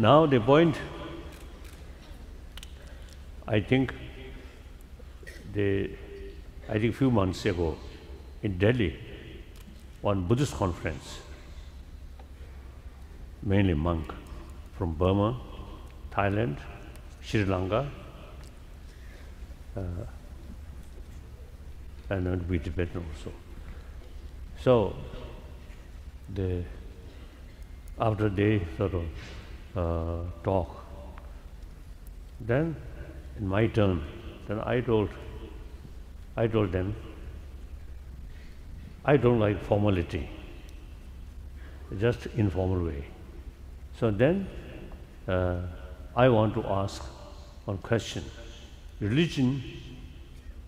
now the point, I think a few months ago in Delhi, one Buddhist conference, mainly monk from Burma, Thailand, Sri Lanka, and we Tibetan also. So after they sort of talk, then in my turn, then I told them, I don't like formality, just informal way. So then I want to ask one question: religion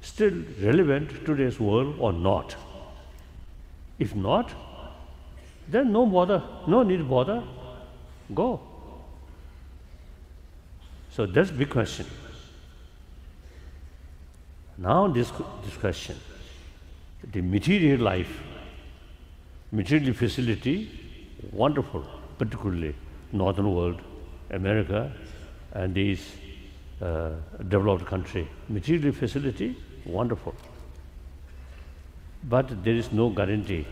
still relevant to today's world or not? If not, then no need bother, go. So that's big question. Now this question, the material life, material facility, wonderful, particularly northern world, America, and these developed country. Material facility, wonderful. But there is no guarantee.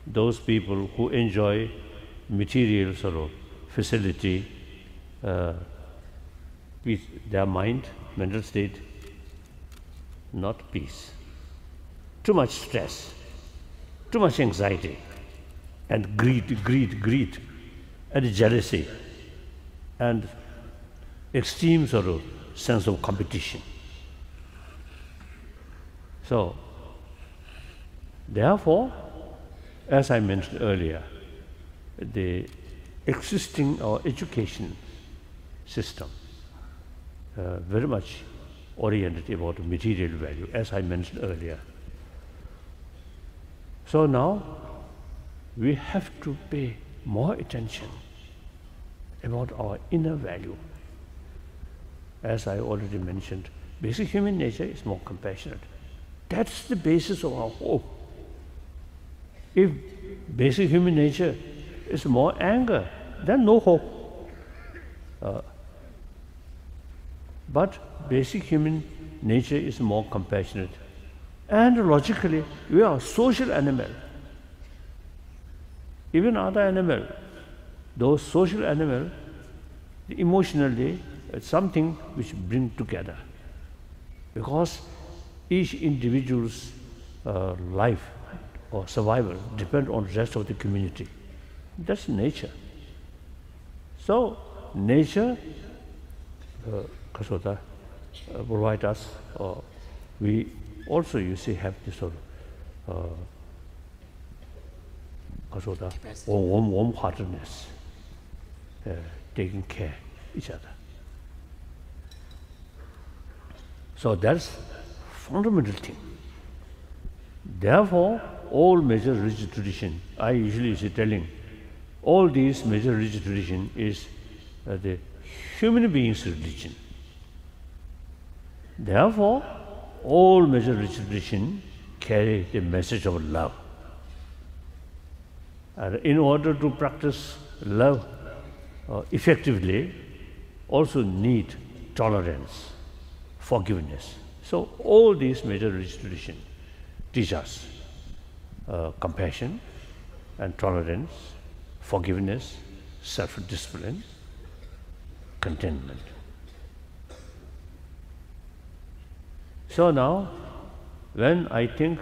Those people who enjoy material sort of facility, peace, their mind, mental state, not peace. Too much stress, too much anxiety, and greed, and jealousy, and extreme sort of sense of competition. So, therefore, as I mentioned earlier, the existing education system very much oriented about material value, as I mentioned earlier. So now we have to pay more attention about our inner value. As I already mentioned, basic human nature is more compassionate. That's the basis of our hope. If basic human nature is more anger, then no hope. But basic human nature is more compassionate. And logically, we are a social animal. Even other animal, those social animal, emotionally, it's something which bring together. Because each individual's life or survival depend on the rest of the community. That's nature. So nature, Kasota, provide us, we also, you see, have this sort of Kasota, warm-heartedness, taking care of each other. So that's fundamental thing. Therefore, all major religious tradition, I usually say telling, all these major religious tradition is the human being's religion. Therefore, all major religious tradition carry the message of love. And in order to practice love effectively, also need tolerance, forgiveness. So all these major religious traditions teach us compassion and tolerance, forgiveness, self-discipline, contentment. So now, when I think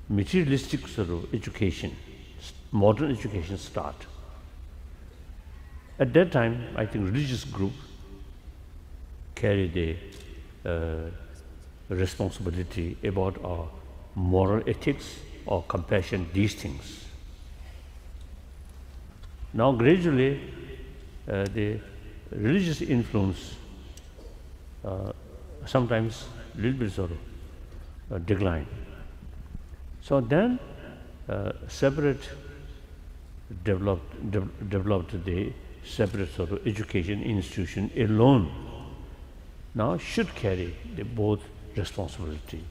materialistic sort of education, modern education start, at that time, I think religious group carry the responsibility about our moral ethics or compassion, these things. Now gradually, the religious influence sometimes a little bit sort of decline. So then separate developed the separate sort of education institution alone now should carry the both responsibility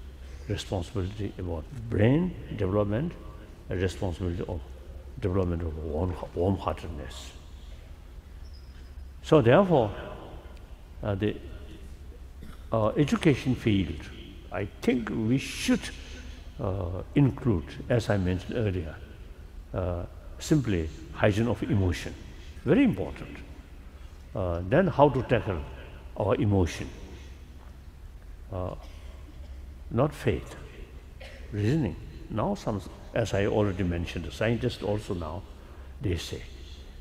about brain development and responsibility of development of warm-heartedness. So therefore, the education field, I think we should include, as I mentioned earlier, simply hygiene of emotion. Very important. Then how to tackle our emotion. Not faith, reasoning. Now some, as I already mentioned, the scientists also now, they say.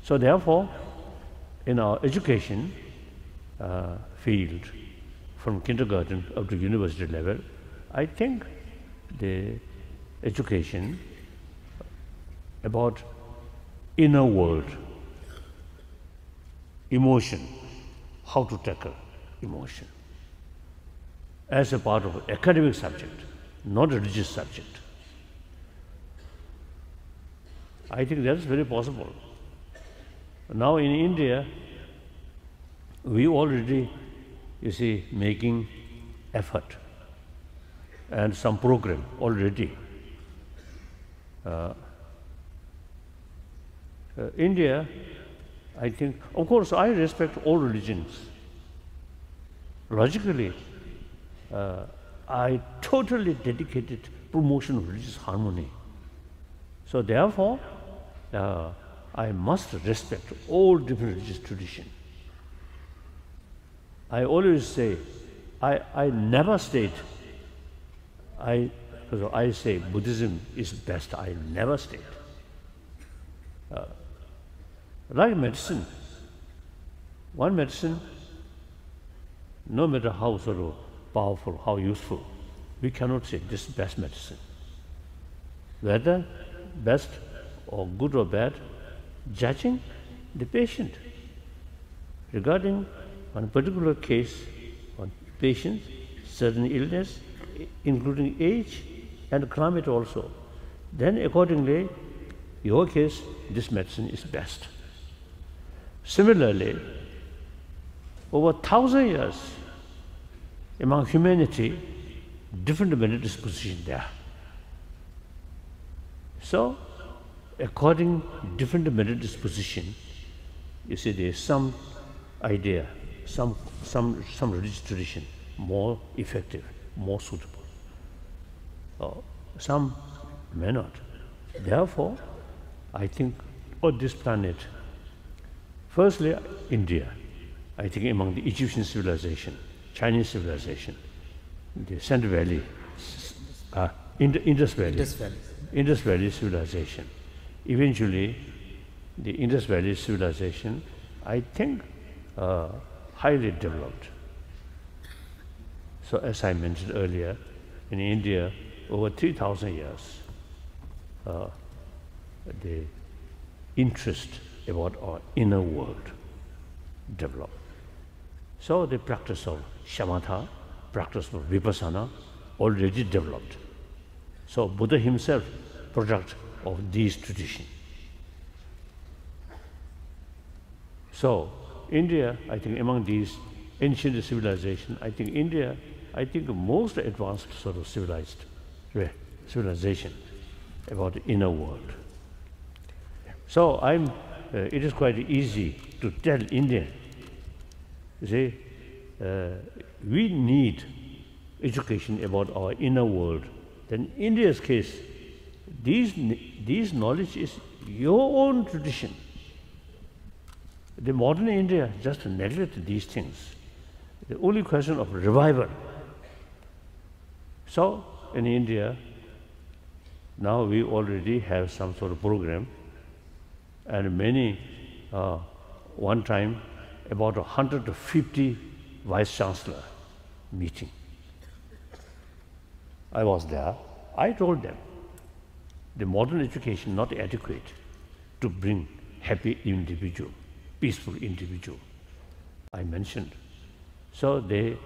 So therefore, in our education field, from kindergarten up to university level, I think the education about inner world, emotion, how to tackle emotion, as a part of academic subject, not a religious subject. I think that is very possible. Now in India, we already, you see, making effort and some program already. India, I think, of course, I respect all religions. Logically, I totally dedicated promotion of religious harmony. So therefore, I must respect all different religious traditions. I always say, I never state, I say Buddhism is best, I never state. Like medicine, one medicine, no matter how sort of powerful, how useful, we cannot say this is best medicine. Whether best or good or bad, judging the patient. Regarding one particular case, on patient, certain illness, including age and climate also, then accordingly, your case, this medicine is best. Similarly, over 1,000 years, among humanity, different mental disposition there. So, according different mental disposition, you see there is some idea, some religious tradition more effective, more suitable. Some may not. Therefore, I think on this planet, firstly, India, I think among the Egyptian civilization, Chinese civilization, the Central Valley, Indus Valley civilization. Eventually, the Indus Valley civilization, I think, highly developed. So as I mentioned earlier, in India, over 3,000 years, the interest about our inner world developed. So the practice of shamatha, practice of vipassana, already developed. So Buddha himself, product of these traditions. So India, I think among these ancient civilizations, I think India, I think the most advanced sort of civilization about the inner world. So it is quite easy to tell Indian, you see, we need education about our inner world. Then in India's case, these knowledge is your own tradition. The modern India just neglected these things. The only question of revival. So in India, now we already have some sort of program, and many, one time, about 150 vice chancellor meeting. I was there. I told them, the modern education not adequate to bring happy individual, peaceful individual. I mentioned. So they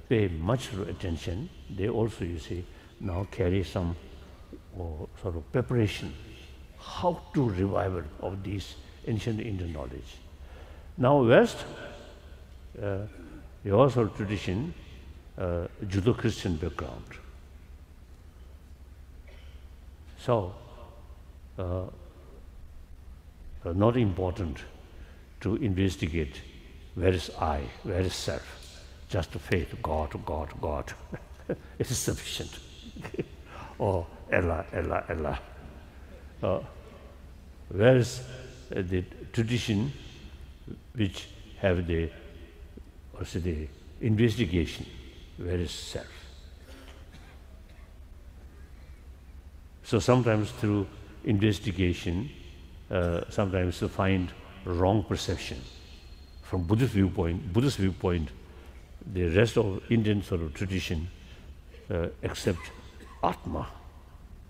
pay much attention. They also, you see, now carry some sort of preparation, how to revival of these ancient Indian knowledge. Now West, your sort of tradition, Judeo-Christian background. So, not important to investigate Where is I? Where is self? Just faith, God, God, God. It is sufficient. Or Allah, Allah, Allah. Where is the tradition which have the investigation? Where is self? So sometimes through investigation, sometimes to find wrong perception. From Buddhist viewpoint, the rest of Indian sort of tradition accept Atma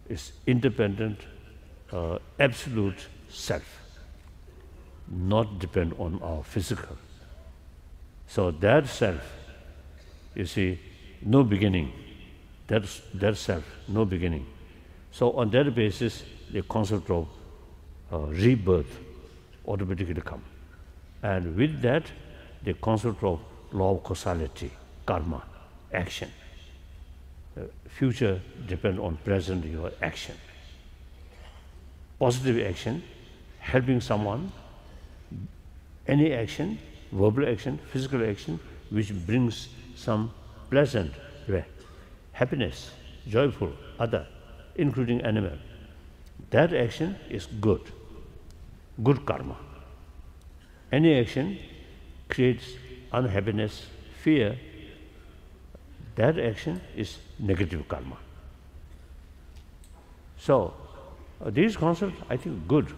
is independent, absolute self, not depend on our physical. So that self, you see, no beginning. That self, no beginning. So on that basis, the concept of rebirth automatically come. And with that, the concept of law of causality, karma, action. Future depends on present, your action. Positive action, helping someone, any action, verbal action, physical action, which brings some pleasant happiness, joyful, other, including animal. That action is good karma. Any action creates unhappiness, fear, that action is negative karma. So, these concepts, I think, good.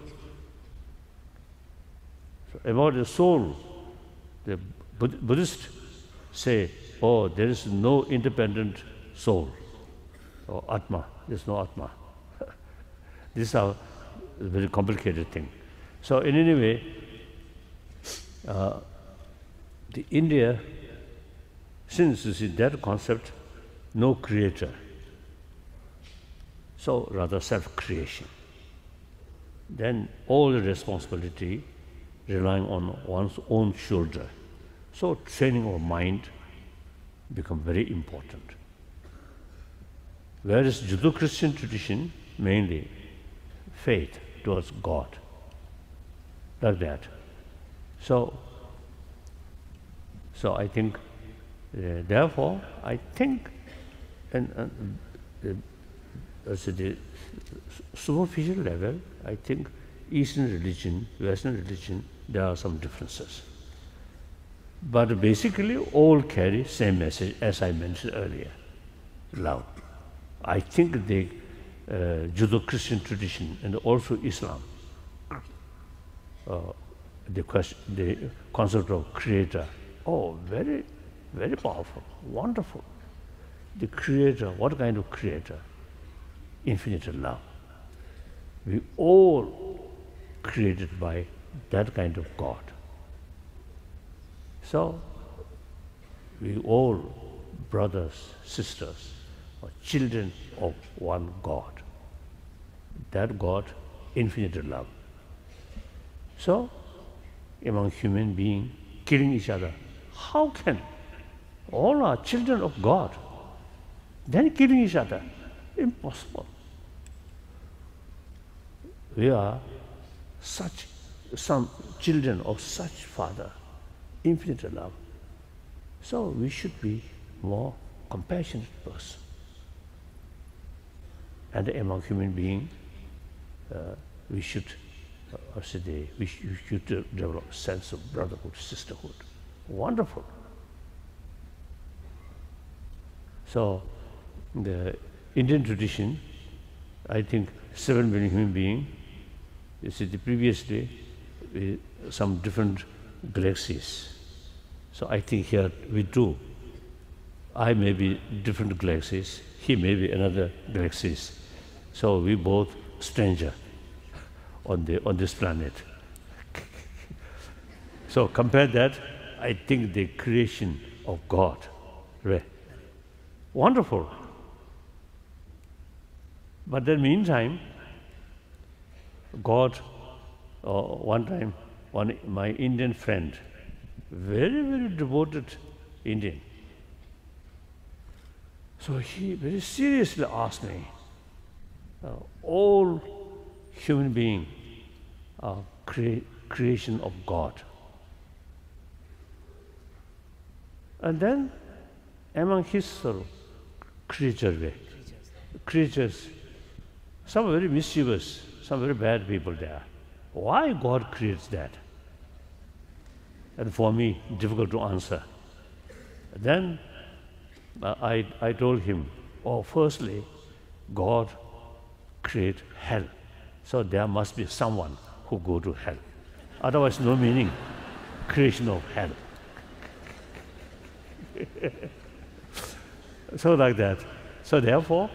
So, about the soul, the Buddhists say, oh, there is no independent soul, or Atma, there is no Atma. This is a very complicated thing. So, in any way, the India, since you see that concept, no creator, so rather self-creation, then all the responsibility relying on one's own shoulder. So training of mind become very important. Whereas Judeo-Christian tradition, mainly faith towards God, like that. So I think, therefore, I think, the superficial level, I think Eastern religion, Western religion, there are some differences. But basically, all carry same message, as I mentioned earlier, love. I think the Judeo-Christian tradition and also Islam, the concept of creator, oh, very, very powerful, wonderful. The creator, what kind of creator? Infinite love. We all created by that kind of God. So, we all brothers, sisters, or children of one God. That God, infinite love. So, among human beings, killing each other, how can all are children of God, then killing each other? Impossible. We are some children of such Father, infinite love. So we should be more compassionate person. And among human beings, we should develop a sense of brotherhood, sisterhood. Wonderful. So the Indian tradition, I think 7 billion human beings, you see, previously some different galaxies. So I think here we do. I may be different galaxies, he may be another galaxies. So we both stranger on this planet. So compare that, I think the creation of God, right? Wonderful. But then meantime, God, one time, my Indian friend, very, very devoted Indian. So he very seriously asked me, all human beings are creation of God. And then among his sort of creatures, some are very mischievous, some very bad people there. Why God creates that? And for me, difficult to answer. Then I told him, oh, firstly, God create hell. So there must be someone who go to hell. Otherwise, no meaning, creation of hell. So like that. So therefore,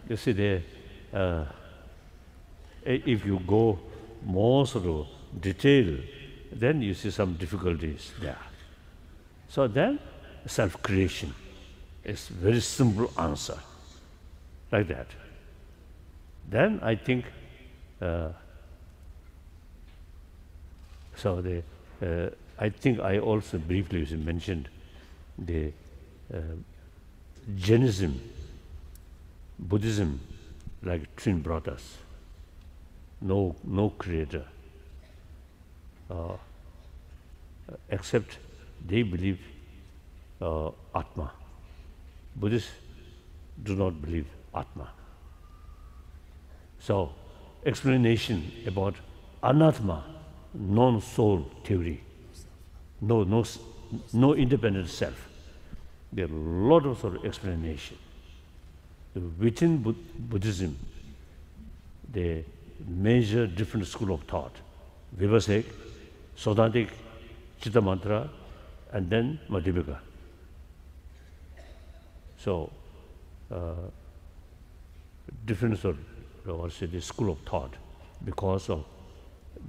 you see, if you go more sort of detail, then you see some difficulties there. So then, self-creation is very simple answer, like that. Then I think, I think I also briefly mentioned the Jainism, Buddhism, like twin brothers. No creator, except they believe Atma. Buddhists do not believe Atma. So, explanation about Anatma, non-soul theory, no independent self. There are a lot of sort of explanation. Within Buddhism, the major different school of thought, Vivasek, Sautrantic, Chittamantra, and then Madhyamika. So, different sort of, the school of thought, because of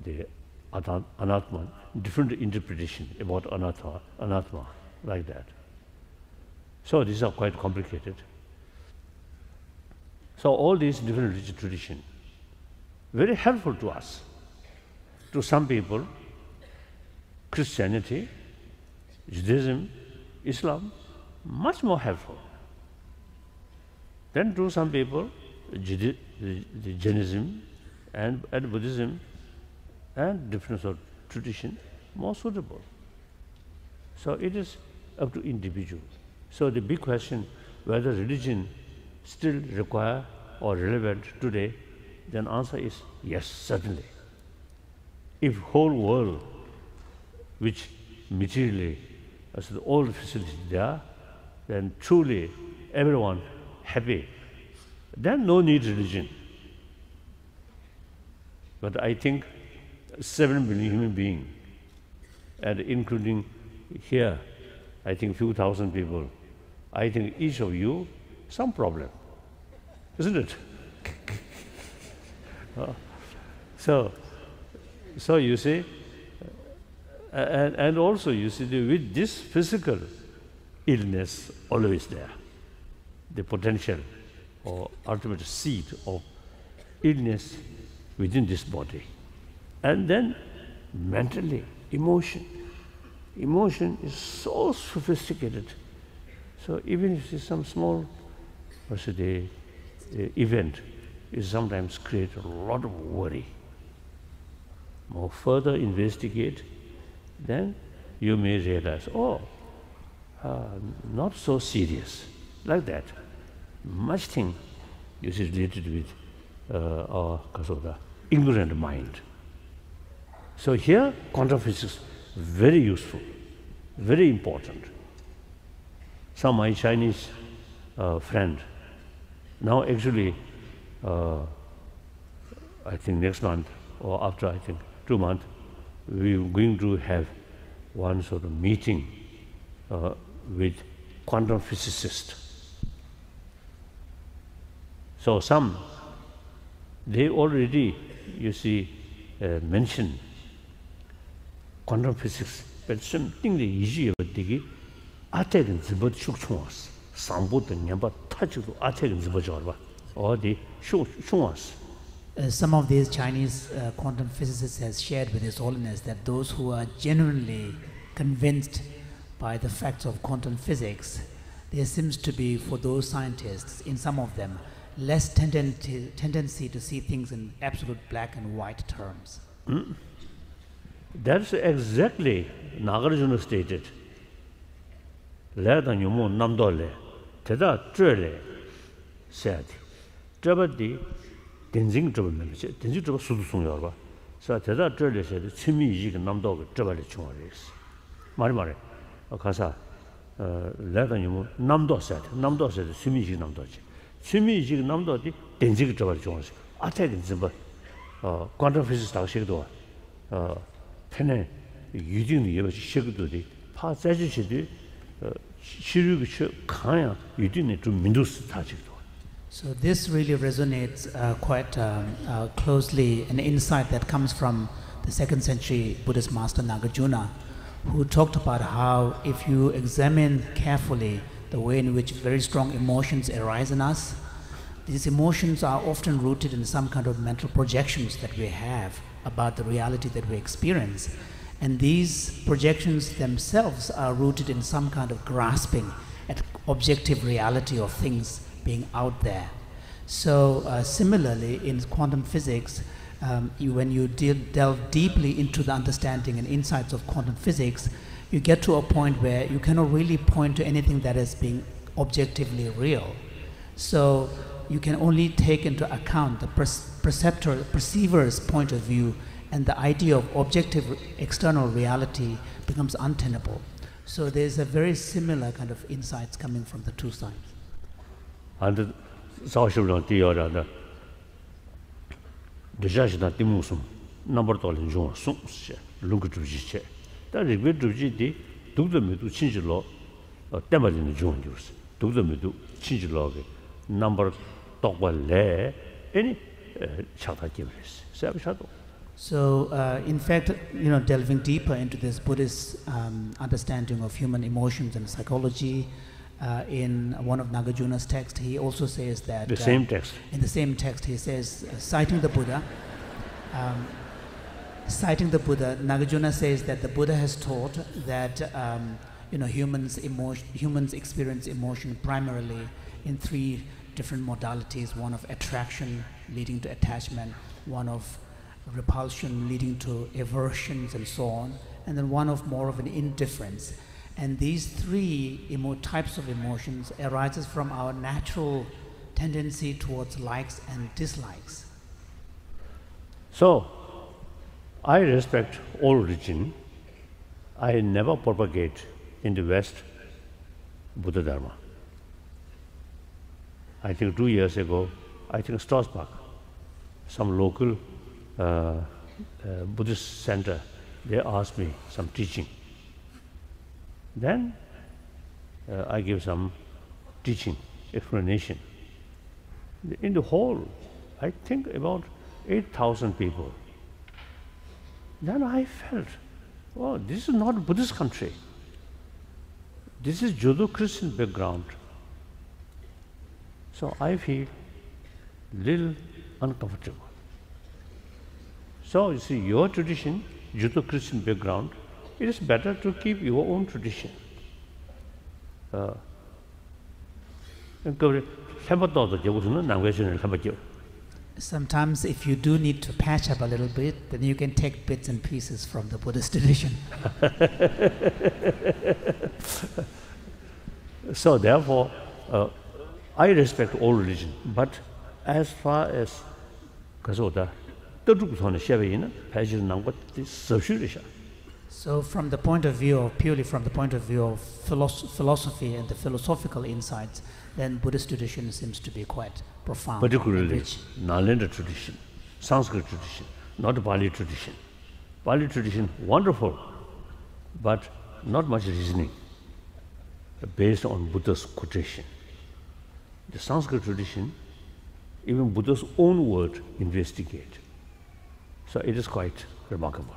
the Anatma, different interpretation about Anatma, like that. So these are quite complicated. So all these different religious traditions, very helpful to us. To some people, Christianity, Judaism, Islam, much more helpful. Then to some people, the Jainism and Buddhism and different sort of tradition more suitable. So it is up to individual. So the big question, whether religion still require or relevant today, then answer is yes, certainly. If whole world, which materially, as all the facilities there, then truly everyone happy, then no need religion. But I think 7 billion human beings, and including here, I think few thousand people, I think each of you, some problem, isn't it? So you see, and also you see, with this physical illness always there, the potential or ultimate seed of illness within this body. And then mentally, emotion. Emotion is so sophisticated. So even if it's some small event, it sometimes creates a lot of worry. More further investigate, then you may realize, oh, not so serious, like that. Much thing is related with our ignorant mind. So here, quantum physics, very useful, very important. Some my Chinese friend, now actually, I think next month, or after I think 2 months, we're going to have one sort of meeting with quantum physicists. So some, they already, you see, mentioned quantum physics, but something the easy about the attack and the bot shook us. Some boat and Yamba touch to attack and the bot or the shook us. Some of these Chinese quantum physicists has shared with His Holiness that those who are genuinely convinced by the facts of quantum physics, there seems to be, for those scientists, in some of them, less tendency to see things in absolute black and white terms. That's exactly Nagarjuna stated. Lada Yumo Namdole, Teda Trele, said. Jabadi, Denzing Trouble membership, Denzing Trouble Sudusung Yorba. So Teda Trele said, Chimi Jig Namdog, Jabali Chumaris. Marimare, Okasa, Lada Yumo Namdo said, Chimi Jig Namdoji. Chimi Jig Namdodi, Denzing Trouble Jones. I take it, Zimba, quantum physics, Shigdo, Pene, Eugene, you should do the parts as you should do. So this really resonates quite closely, an insight that comes from the 2nd century Buddhist master Nagarjuna, who talked about how if you examine carefully the way in which very strong emotions arise in us, these emotions are often rooted in some kind of mental projections that we have about the reality that we experience. And these projections themselves are rooted in some kind of grasping at objective reality of things being out there. So similarly, in quantum physics, when you delve deeply into the understanding and insights of quantum physics, you get to a point where you cannot really point to anything that is being objectively real. So you can only take into account the perceiver's point of view, and the idea of objective external reality becomes untenable. So there's a very similar kind of insights coming from the two sides. And Saushulan Tiorana, the judge that the Musum, number told John Sums, Lungutuji, that is good to GD, took them to change the law, or Temple in the juniors, took them to change the law, number talk by lay, any Chata Gibbs, Shadow. So, in fact, delving deeper into this Buddhist understanding of human emotions and psychology, in one of Nagarjuna's texts, he also says that... The same text. In the same text, he says, citing the Buddha, Nagarjuna says that the Buddha has taught that, humans experience emotion primarily in 3 different modalities, one of attraction leading to attachment, one of repulsion leading to aversions and so on, and then one of more of an indifference. And these 3 types of emotions arises from our natural tendency towards likes and dislikes. So, I respect all religion. I never propagate in the West Buddha Dharma. I think 2 years ago, Strasbourg, some local Buddhist center, they asked me some teaching. Then I give some teaching, explanation. In the hall, I think about 8,000 people. Then I felt, oh, this is not a Buddhist country. This is Judeo-Christian background. So I feel little uncomfortable. So you see, your tradition, Judeo-Christian background, it is better to keep your own tradition. Sometimes if you do need to patch up a little bit, then you can take bits and pieces from the Buddhist tradition. So therefore, I respect all religion, but as far as so from the point of view of, purely from the point of view of philosophy and the philosophical insights, then Buddhist tradition seems to be quite profound. Particularly Nalanda tradition, Sanskrit tradition, not Pali tradition. Pali tradition, wonderful, but not much reasoning based on Buddha's quotation. The Sanskrit tradition, even Buddha's own word, investigate. So it is quite remarkable.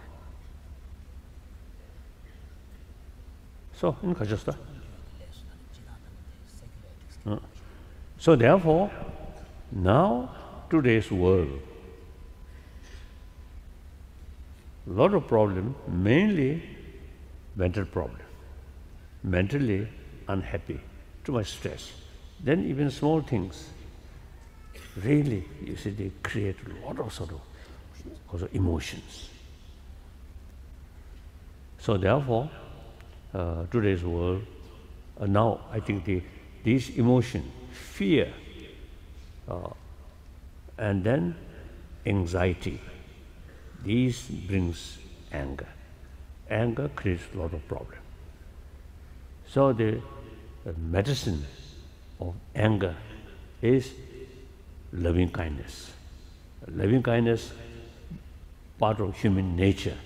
So in Kajasta. So therefore, now today's world, a lot of problem, mainly mental problem, mentally unhappy, too much stress. Then even small things, really, you see, they create a lot of sort of also emotions. So therefore, today's world, now I think these emotion, fear, and then anxiety, these brings anger. Anger creates a lot of problem. So the medicine of anger is loving kindness. Loving kindness, part of human nature.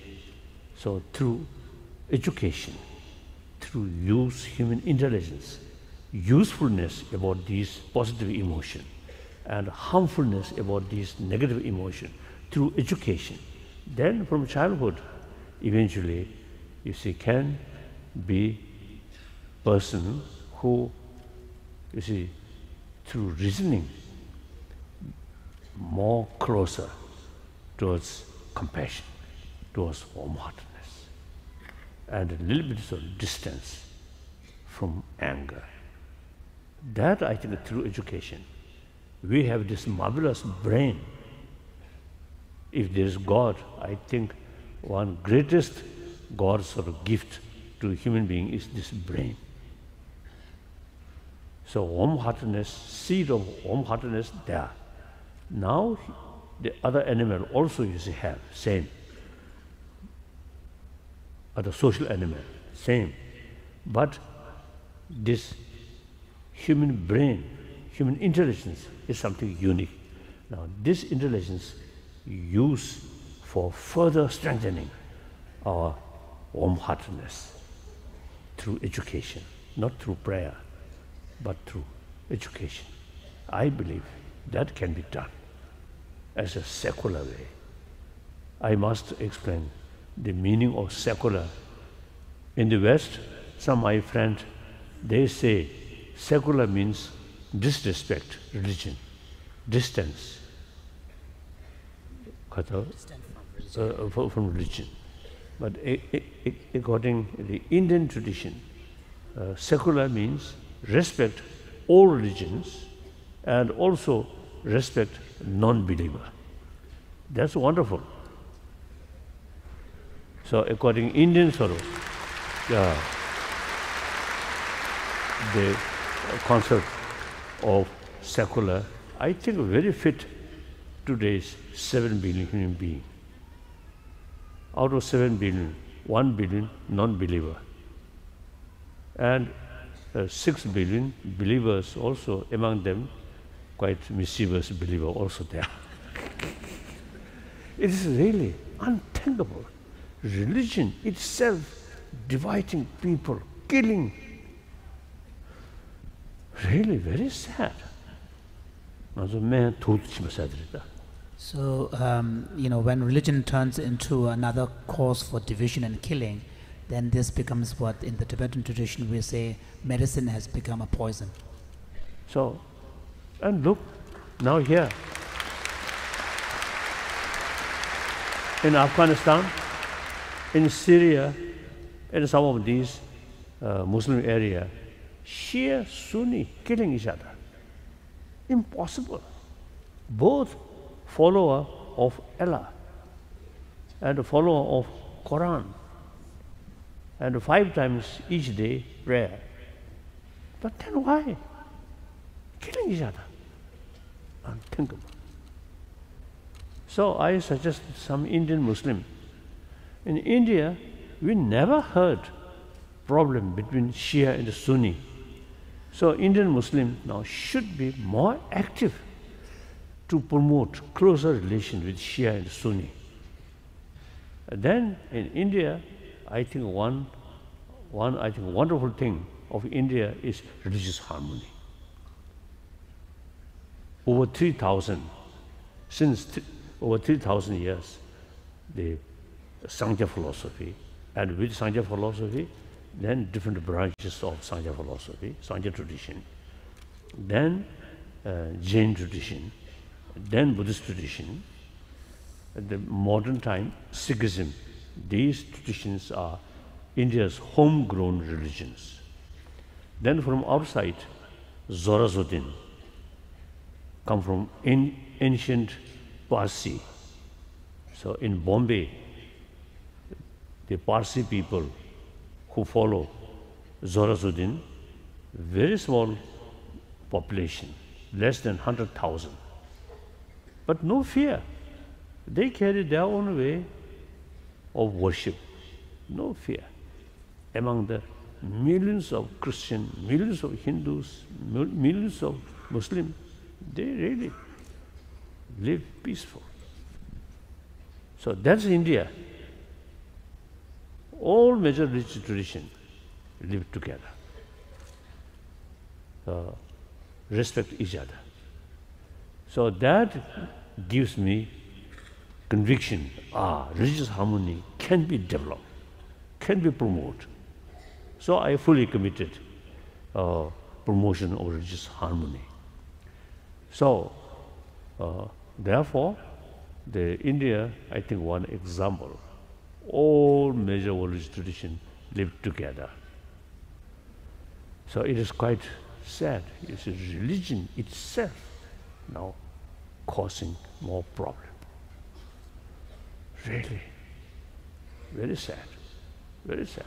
So through education, through use human intelligence, usefulness about these positive emotion and harmfulness about these negative emotion through education, then from childhood, eventually, you see, can be person who, you see, through reasoning, more closer towards compassion, towards warm-heartedness, and a little bit of distance from anger. That, I think, through education, we have this marvelous brain. If there is God, I think one greatest God's sort of gift to a human being is this brain. So warm-heartedness, seed of warm-heartedness there. Now the other animal also you see have same. Other social animal, same. But this human brain, human intelligence is something unique. Now this intelligence use for further strengthening our warm-heartedness through education, not through prayer, but through education. I believe that can be done as a secular way. I must explain the meaning of secular. In the West, some of my friends, they say secular means disrespect religion, distance from religion. But according to the Indian tradition, secular means respect all religions and also respect non-believer. That's wonderful. So according to Indian sort of, the concept of secular, I think very fit today's 7 billion human beings. Out of 7 billion, 1 billion non-believer. And 6 billion believers also, among them quite mischievous believer also there. It is really unthinkable. Religion itself dividing people, killing. Really very sad. So, when religion turns into another cause for division and killing, then this becomes what in the Tibetan tradition we say medicine has become a poison. So, and look, now here, in Afghanistan, in Syria, in some of these Muslim area, Shia, Sunni killing each other. Impossible. Both follower of Allah and a follower of Quran and 5 times each day prayer. But then why? Killing each other. Unthinkable. So I suggest some Indian Muslim. In India, we never heard problem between Shia and Sunni. So Indian Muslim now should be more active to promote closer relation with Shia and Sunni. And then in India, I think one wonderful thing of India is religious harmony. Over 3,000 years, the Sankhya philosophy, and with Sankhya philosophy, then different branches of Sankhya philosophy, Sankhya tradition, then Jain tradition, then Buddhist tradition, at the modern time, Sikhism. These traditions are India's homegrown religions. Then from outside, Zoroastrian come from ancient Parsi. So in Bombay, the Parsi people who follow Zoroastrian, very small population, less than 100,000, but no fear. They carry their own way of worship, no fear. Among the millions of Christians, millions of Hindus, millions of Muslims, they really live peaceful. So that's India. All major religious traditions live together, respect each other. So that gives me conviction, religious harmony can be developed, can be promoted. So I fully committed promotion of religious harmony. So therefore, India, I think, one example. All major religious traditions live together. So it is quite sad. It's religion itself now causing more problem. Really, very sad, very sad.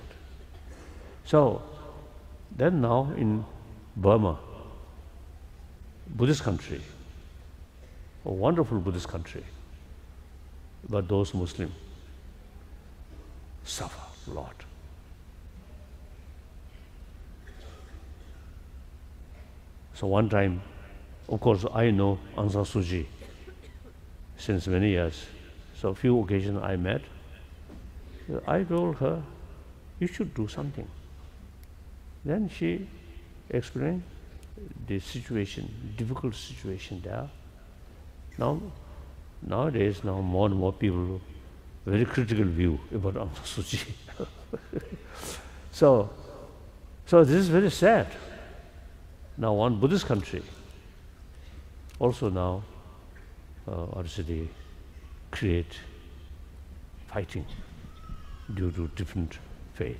So then now in Burma, Buddhist country, a wonderful Buddhist country, but those Muslims suffer a lot. So one time, of course, I know Aung San Suu Kyi since many years. So a few occasions I met. I told her, you should do something. Then she explained the situation, difficult situation there. Nowadays, more and more people very critical view about Aung San Suu Kyi. So this is very sad. Now one Buddhist country also now obviously create fighting due to different faith.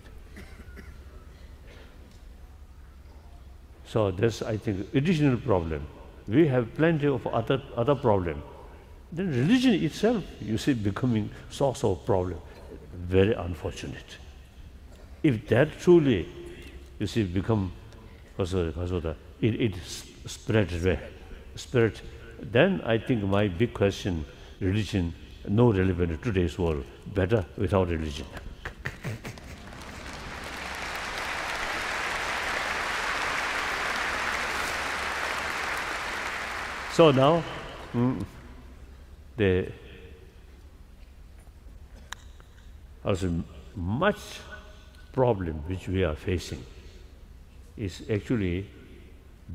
So that's, I think, additional problem. We have plenty of other problem. Then religion itself, you see, becoming source of problem. Very unfortunate. If that truly, you see, become it spread, then I think my big question, religion, no relevant in today's world, better without religion. So now, also much problem which we are facing is actually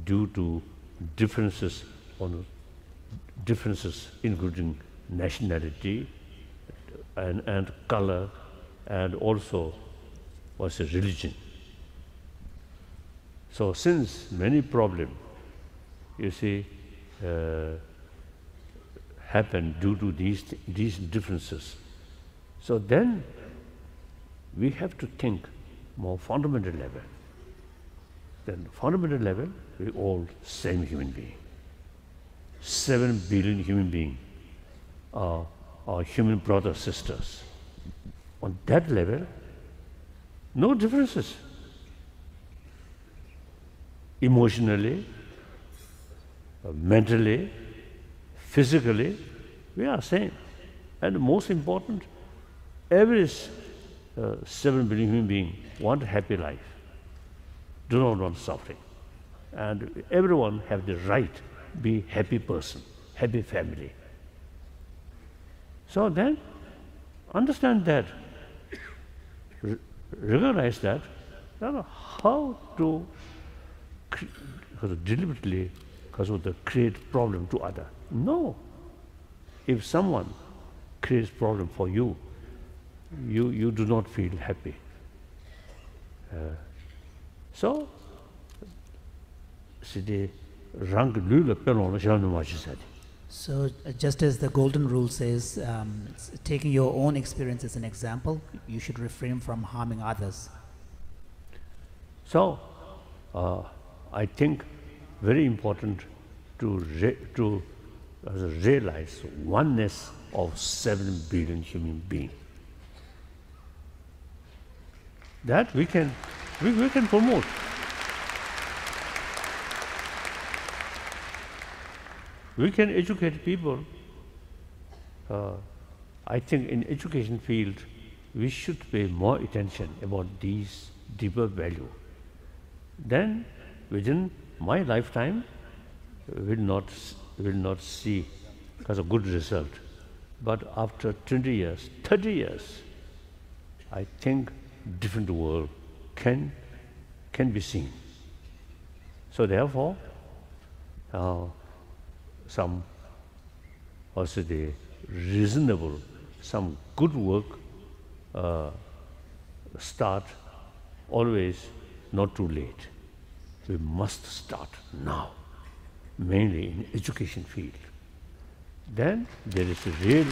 due to differences including nationality and color, and also was a religion. So since many problems, you see, happen due to these differences, so then we have to think more fundamental level. Then fundamental level, we all same human being. 7 billion human beings are human brothers, sisters. On that level, no differences. Emotionally, mentally, physically, we are same. And most important, every 7 billion human beings want a happy life, do not want suffering. And everyone have the right to be happy person, happy family. So then, understand that, recognize that, how to deliberately create problem to other. No. If someone creates problem for you, you do not feel happy. So, so just as the golden rule says, taking your own experience as an example, you should refrain from harming others. So, I think very important to realize oneness of 7 billion human beings. That we can promote. we can educate people. I think in education field, we should pay more attention about these deeper value. Then, within my lifetime, will not see as a good result. But after 20 years, 30 years, I think different world can be seen. So therefore, some also the reasonable, some good work start always not too late. We must start now, mainly in education field. Then there is a real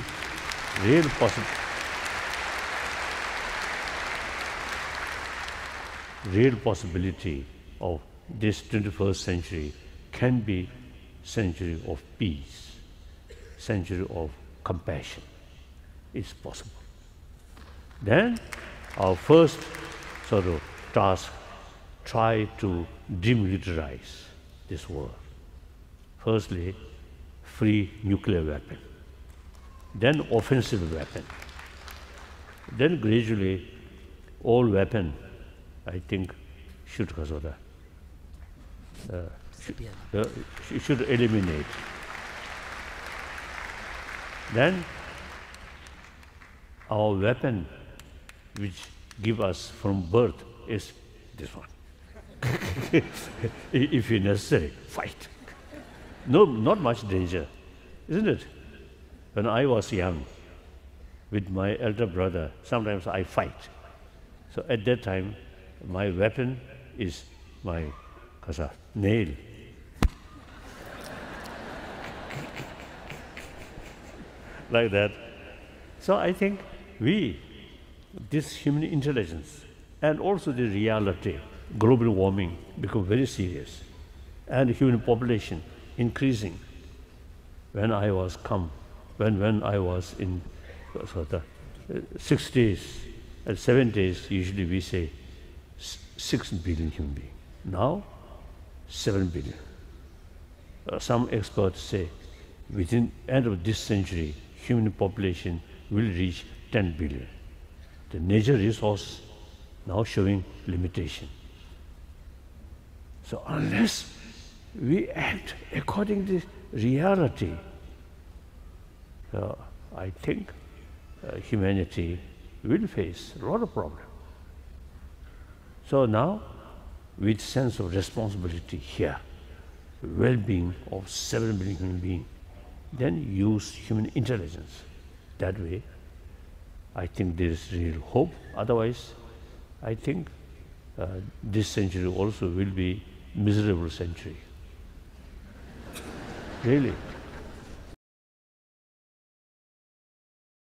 possibility of this 21st century can be century of peace, century of compassion. It's possible. Then our first sort of task, try to demilitarize this world. Firstly, free nuclear weapon, then offensive weapon, then gradually all weapon, I think, should should eliminate. Then our weapon which give us from birth is this one. If necessary, fight. No, not much danger, isn't it? When I was young, with my elder brother, sometimes I fight. So at that time, my weapon is my nail. Like that. So I think this human intelligence and also the reality, global warming become very serious, and human population increasing. When I was in sort of 60s and 70s, usually we say 6 billion human beings. Now, 7 billion. Some experts say within end of this century, human population will reach 10 billion. The nature resource now showing limitation. So unless we act according to reality, I think humanity will face a lot of problems. So now, with sense of responsibility here, well-being of 7 billion human beings, then use human intelligence. That way, I think there is real hope. Otherwise, I think this century also will be miserable century. Really.